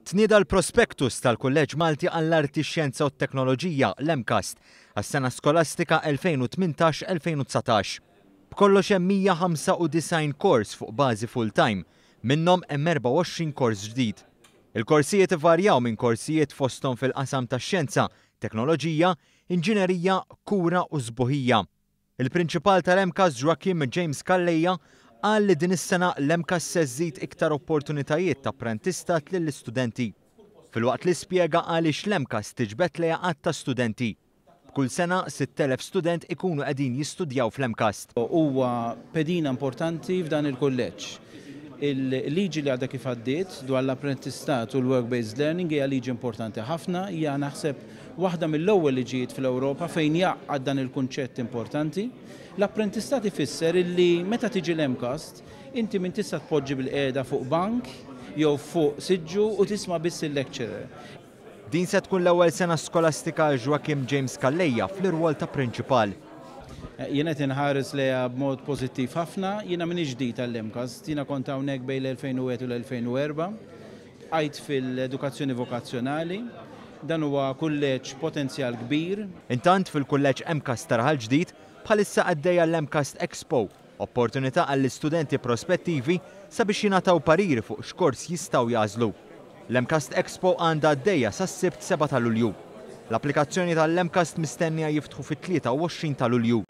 Tnieda l-prospektus tal-Kulleġġ Malti għall-Arti, Xjenza u t-Teknoloġija l-MCAST għas-sena skolastika 2018-2019. B'kollox hemm 195 kors fuq bażi full-time, minnhom hemm 24 kors ġdid. Il-korsijiet ivarjaw minn korsijiet fosthom fil-qasam tax-xjenza, teknoloġija, inġinerija, kura u żbuħija. Il-prinċipal tal-MCAST Joachim James Calleja qal li din is-sena l-MCAST se żżid iktar opportunitajiet ta' apprentistat lill-istudenti. Filwaqt li spjega għaliex l-MCAST tiġbed lejaqat ta' studenti. Kull sena 6,000 student ikunu qegħdin jistudjaw fl-MCAST. Huwa pedina importanti f'dan il-kulleġġ. Il-liġi li għadha kif għaddiet dwar l-apprentistat u l-work-based learning hija liġi importanti ħafna, hija naħseb waħda mill-ewwel liġijiet fl-Ewropa fejn jaqgħad dan il-kunċett importanti. L-apprentistat ifisser illi meta tiġi l-MCAST inti min tista' tpoġġi bil-qiegħda fuq bank jew fuq siġġu u tisma' biss il-lecturer. Din se tkun l-ewwel sena skolastika Joachim James Calleja fl-irwol ta' prinċipal. Jiena qed inħares lejha b'mod pożittiv ħafna, jiena m'iniex ġdid għall-MCAST, jiena kont hawnhekk bejn l-2001 u l-2004, għajt fil-edukazzjoni vokazzjonali, dan huwa kulleġġ potenzjal kbir. Intant fil-kulleġġ MCAST tarħal ġdid bħalissa għaddejja l-MCAST Expo, opportunità għall-istudenti prospettivi sabiex jingħataw pariri fuq x'kors jistgħu jażlu. L-MCAST Expo għandha għaddejja sas-Sibt 7 ta' Lulju. L-applikazzjoni tal-MCAST mistennija jiftħu fit-23 ta' Lulju.